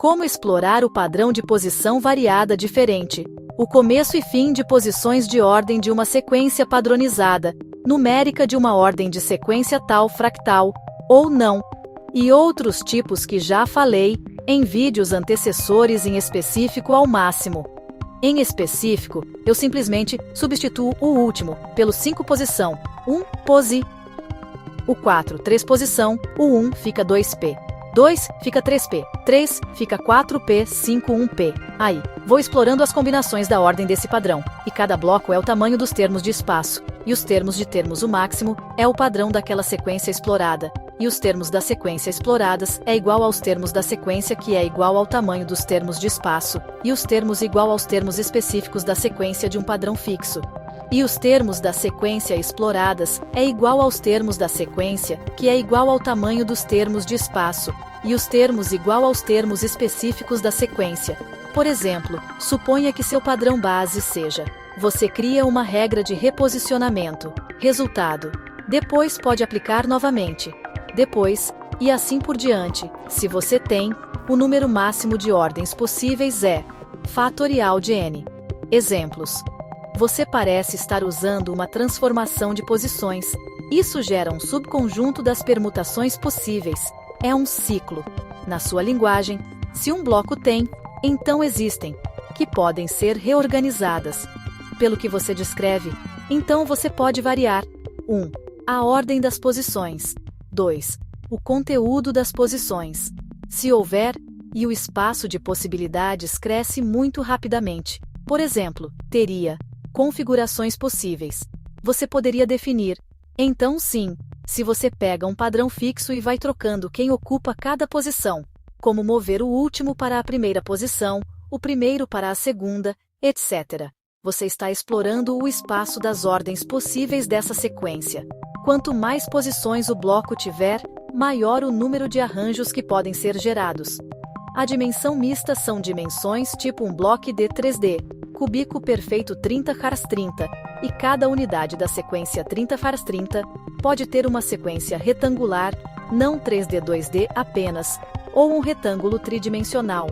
Como explorar o padrão de posição variada diferente? O começo e fim de posições de ordem de uma sequência padronizada, numérica de uma ordem de sequência tal fractal, ou não, e outros tipos que já falei em vídeos antecessores em específico ao máximo. Em específico, eu simplesmente substituo o último pelo 5 posição, 1 posi. O 4 3 posição, o 1 fica 2p. 2 fica 3p, 3 fica 4p, 5 1p. Aí, vou explorando as combinações da ordem desse padrão, e cada bloco é o tamanho dos termos de espaço, e os termos de termos o máximo é o padrão daquela sequência explorada, e os termos da sequência exploradas é igual aos termos da sequência que é igual ao tamanho dos termos de espaço, e os termos igual aos termos específicos da sequência de um padrão fixo. E os termos da sequência exploradas é igual aos termos da sequência, que é igual ao tamanho dos termos de espaço, e os termos igual aos termos específicos da sequência. Por exemplo, suponha que seu padrão base seja: você cria uma regra de reposicionamento, resultado. Depois pode aplicar novamente. Depois, e assim por diante, se você tem, o número máximo de ordens possíveis é fatorial de n. Exemplos. Você parece estar usando uma transformação de posições. Isso gera um subconjunto das permutações possíveis. É um ciclo. Na sua linguagem, se um bloco tem, então existem, que podem ser reorganizadas. Pelo que você descreve, então você pode variar. 1. A ordem das posições. 2. O conteúdo das posições. Se houver, e o espaço de possibilidades cresce muito rapidamente. Por exemplo, teria configurações possíveis. Você poderia definir. Então sim, se você pega um padrão fixo e vai trocando quem ocupa cada posição, como mover o último para a primeira posição, o primeiro para a segunda, etc. Você está explorando o espaço das ordens possíveis dessa sequência. Quanto mais posições o bloco tiver, maior o número de arranjos que podem ser gerados. A dimensão mista são dimensões tipo um bloco de 3D, cúbico perfeito 30x30, e cada unidade da sequência 30x30 pode ter uma sequência retangular, não 3D 2D apenas, ou um retângulo tridimensional.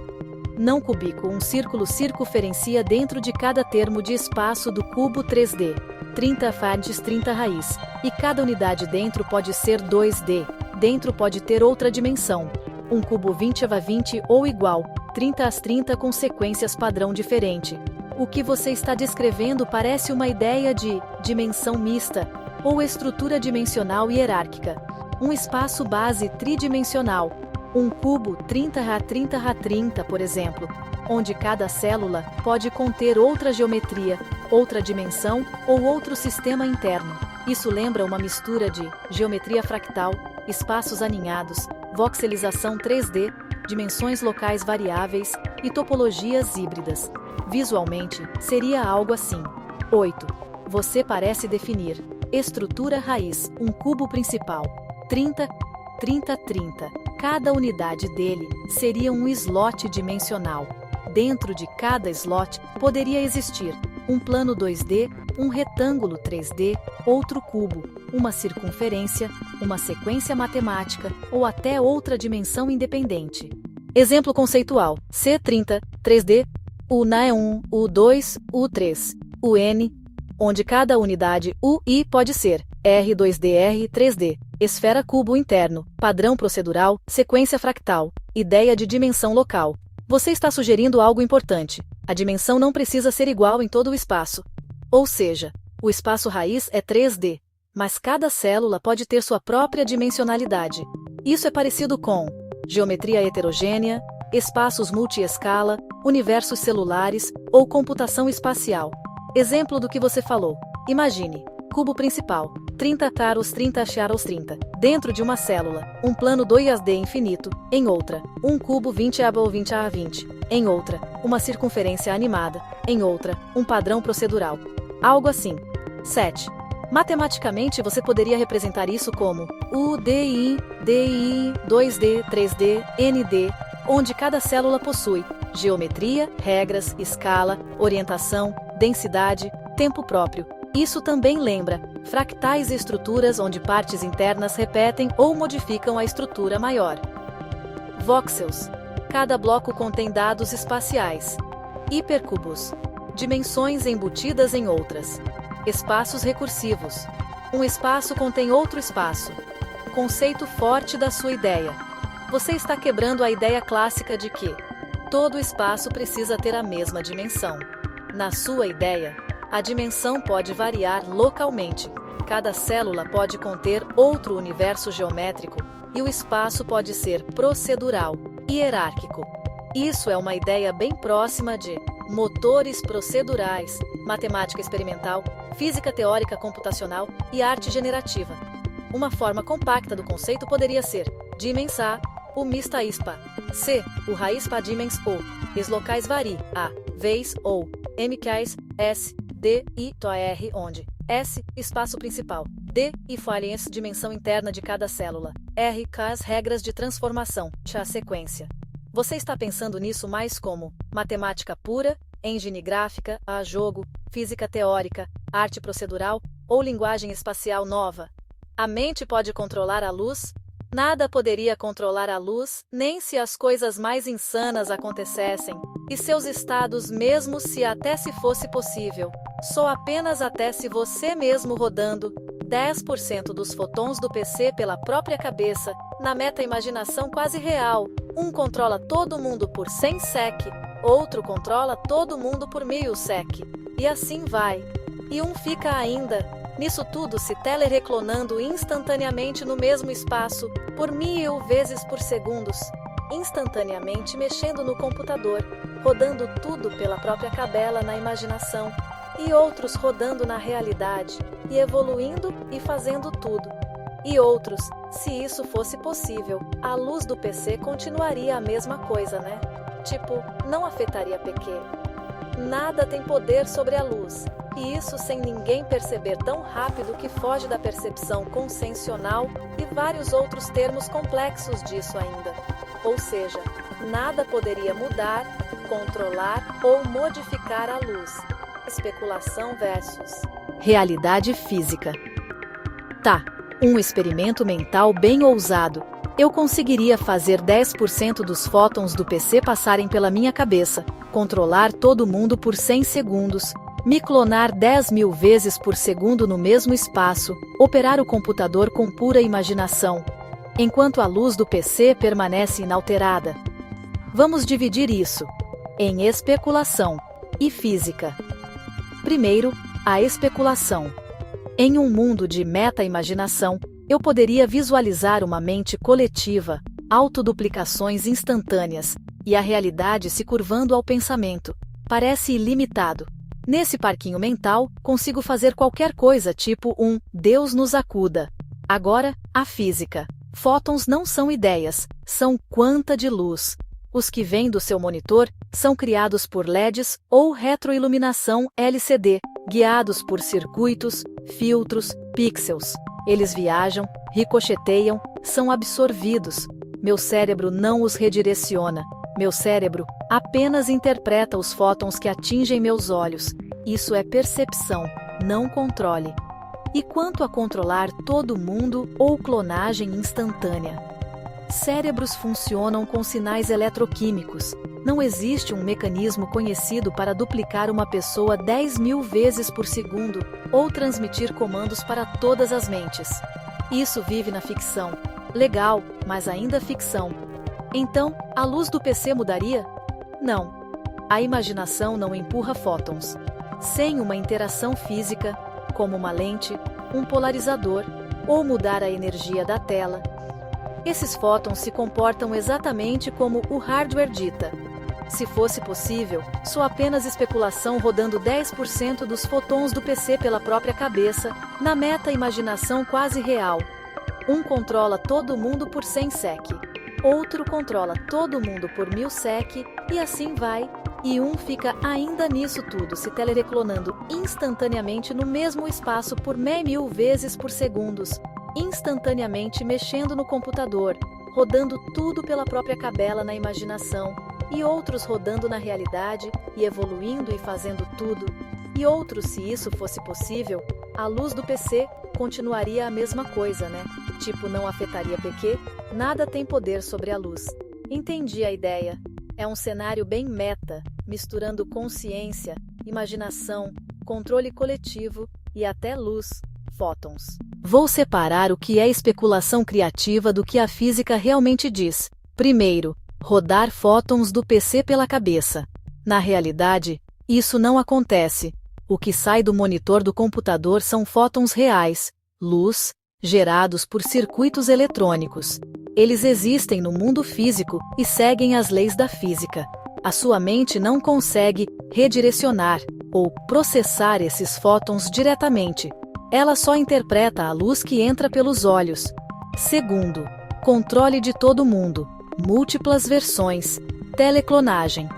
Não cúbico, um círculo circunferencia dentro de cada termo de espaço do cubo 3D, 30 fades 30 raiz, e cada unidade dentro pode ser 2D, dentro pode ter outra dimensão, um cubo 20x20 ou igual, 30x30 com sequências padrão diferente. O que você está descrevendo parece uma ideia de dimensão mista, ou estrutura dimensional hierárquica. Um espaço base tridimensional, um cubo 30x30x30, por exemplo, onde cada célula pode conter outra geometria, outra dimensão ou outro sistema interno. Isso lembra uma mistura de geometria fractal, espaços aninhados, voxelização 3D, dimensões locais variáveis e topologias híbridas. Visualmente, seria algo assim. 8. Você parece definir estrutura raiz, um cubo principal, 30, 30, 30. Cada unidade dele seria um slot dimensional. Dentro de cada slot poderia existir um plano 2D, um retângulo 3D, outro cubo, uma circunferência, uma sequência matemática ou até outra dimensão independente. Exemplo conceitual: C30, 3D, o Na é 1, o 2, o 3, o N, onde cada unidade UI pode ser R2D, R3D, esfera cubo interno, padrão procedural, sequência fractal, ideia de dimensão local. Você está sugerindo algo importante. A dimensão não precisa ser igual em todo o espaço. Ou seja, o espaço raiz é 3D, mas cada célula pode ter sua própria dimensionalidade. Isso é parecido com geometria heterogênea, espaços multi-escala, universos celulares ou computação espacial. Exemplo do que você falou. Imagine, cubo principal, 30 taros 30 charos 30, dentro de uma célula, um plano 2D infinito, em outra, um cubo 20A ou 20A20, em outra, uma circunferência animada, em outra, um padrão procedural. Algo assim. 7. Matematicamente você poderia representar isso como UDI, DI, 2D, 3D, ND, onde cada célula possui geometria, regras, escala, orientação, densidade, tempo próprio. Isso também lembra fractais e estruturas onde partes internas repetem ou modificam a estrutura maior. Voxels. Cada bloco contém dados espaciais. Hipercubos. Dimensões embutidas em outras. Espaços recursivos. Um espaço contém outro espaço. Conceito forte da sua ideia. Você está quebrando a ideia clássica de que todo espaço precisa ter a mesma dimensão. Na sua ideia, a dimensão pode variar localmente. Cada célula pode conter outro universo geométrico e o espaço pode ser procedural, hierárquico. Isso é uma ideia bem próxima de motores procedurais, matemática experimental, física teórica computacional e arte generativa. Uma forma compacta do conceito poderia ser dimensar, o mista ispa, c, o raiz pa dimens o, is locais vari, a, vez ou, mkais, s, d, i, to r, onde, s, espaço principal, d, e faliens, dimensão interna de cada célula, r, as regras de transformação, a sequência. Você está pensando nisso mais como matemática pura, engine gráfica, a jogo, física teórica, arte procedural ou linguagem espacial nova? A mente pode controlar a luz? Nada poderia controlar a luz, nem se as coisas mais insanas acontecessem, e seus estados mesmo se até se fosse possível. Só apenas até se você mesmo rodando 10% dos fotons do PC pela própria cabeça, na meta-imaginação quase real. Um controla todo mundo por 100 sec, outro controla todo mundo por 1000 sec. E assim vai. E um fica ainda, nisso tudo se telereclonando instantaneamente no mesmo espaço, por 1000 vezes por segundos, instantaneamente mexendo no computador, rodando tudo pela própria cabela na imaginação, e outros rodando na realidade, e evoluindo e fazendo tudo. E outros, se isso fosse possível, a luz do PC continuaria a mesma coisa, né? Tipo, não afetaria PQ. Nada tem poder sobre a luz, e isso sem ninguém perceber tão rápido que foge da percepção consciencial e vários outros termos complexos disso ainda. Ou seja, nada poderia mudar, controlar ou modificar a luz. Especulação versus realidade física. Tá, um experimento mental bem ousado. Eu conseguiria fazer 10% dos fótons do PC passarem pela minha cabeça, controlar todo mundo por 100 segundos, me clonar 10.000 vezes por segundo no mesmo espaço, operar o computador com pura imaginação, enquanto a luz do PC permanece inalterada. Vamos dividir isso em especulação e física. Primeiro, a especulação. Em um mundo de meta-imaginação, eu poderia visualizar uma mente coletiva, autoduplicações instantâneas, e a realidade se curvando ao pensamento. Parece ilimitado. Nesse parquinho mental, consigo fazer qualquer coisa tipo um Deus nos acuda. Agora, a física. Fótons não são ideias, são quanta de luz. Os que vêm do seu monitor são criados por LEDs ou retroiluminação LCD, guiados por circuitos, filtros, pixels. Eles viajam, ricocheteiam, são absorvidos. Meu cérebro não os redireciona. Meu cérebro apenas interpreta os fótons que atingem meus olhos. Isso é percepção, não controle. E quanto a controlar todo mundo ou clonagem instantânea? Cérebros funcionam com sinais eletroquímicos. Não existe um mecanismo conhecido para duplicar uma pessoa 10.000 vezes por segundo ou transmitir comandos para todas as mentes. Isso vive na ficção. Legal, mas ainda ficção. Então, a luz do PC mudaria? Não. A imaginação não empurra fótons. Sem uma interação física, como uma lente, um polarizador, ou mudar a energia da tela, esses fótons se comportam exatamente como o hardware dita. Se fosse possível, só apenas especulação rodando 10% dos fotons do PC pela própria cabeça, na meta-imaginação quase real. Um controla todo mundo por 100 sec, outro controla todo mundo por 1000 sec, e assim vai, e um fica ainda nisso tudo se telereclonando instantaneamente no mesmo espaço por 10.000 vezes por segundos, instantaneamente mexendo no computador, rodando tudo pela própria cabela na imaginação, e outros rodando na realidade e evoluindo e fazendo tudo, e outros, se isso fosse possível, a luz do PC continuaria a mesma coisa, né? Tipo, não afetaria PQ, nada tem poder sobre a luz. Entendi a ideia. É um cenário bem meta, misturando consciência, imaginação, controle coletivo e até luz, fótons. Vou separar o que é especulação criativa do que a física realmente diz. Primeiro, rodar fótons do PC pela cabeça. Na realidade, isso não acontece. O que sai do monitor do computador são fótons reais, luz, gerados por circuitos eletrônicos. Eles existem no mundo físico e seguem as leis da física. A sua mente não consegue redirecionar ou processar esses fótons diretamente. Ela só interpreta a luz que entra pelos olhos. Segundo, controle de todo mundo, múltiplas versões, teleclonagem.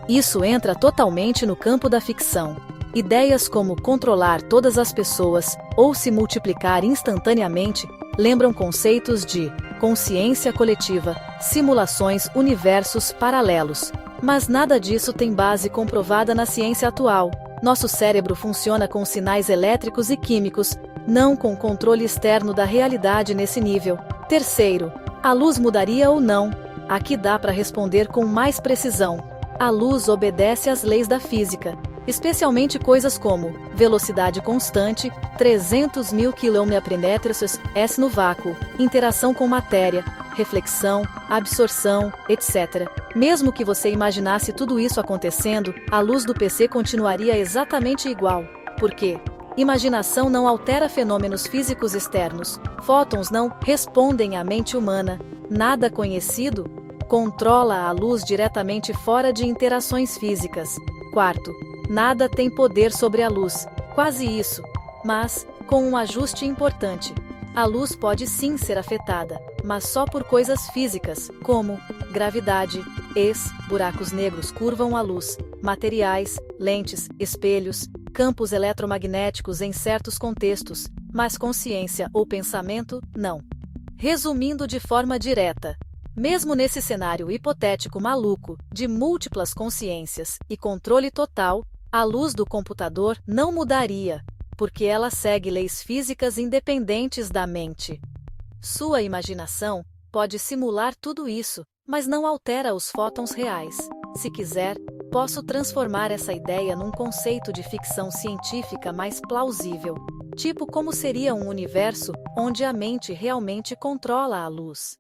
Isso entra totalmente no campo da ficção. Ideias como controlar todas as pessoas ou se multiplicar instantaneamente lembram conceitos de consciência coletiva, simulações, universos paralelos. Mas nada disso tem base comprovada na ciência atual. Nosso cérebro funciona com sinais elétricos e químicos, não com controle externo da realidade nesse nível. Terceiro, a luz mudaria ou não? Aqui dá para responder com mais precisão. A luz obedece às leis da física, especialmente coisas como velocidade constante, 300.000 km/s no vácuo, interação com matéria, reflexão, absorção, etc. Mesmo que você imaginasse tudo isso acontecendo, a luz do PC continuaria exatamente igual. Por quê? Imaginação não altera fenômenos físicos externos. Fótons não respondem à mente humana. Nada conhecido controla a luz diretamente fora de interações físicas. Quarto, nada tem poder sobre a luz. Quase isso. Mas, com um ajuste importante. A luz pode sim ser afetada, mas só por coisas físicas, como gravidade, buracos negros curvam a luz, materiais, lentes, espelhos, campos eletromagnéticos em certos contextos, mas consciência ou pensamento, não. Resumindo de forma direta, mesmo nesse cenário hipotético maluco, de múltiplas consciências e controle total, a luz do computador não mudaria, porque ela segue leis físicas independentes da mente. Sua imaginação pode simular tudo isso, mas não altera os fótons reais. Se quiser, posso transformar essa ideia num conceito de ficção científica mais plausível, tipo como seria um universo onde a mente realmente controla a luz.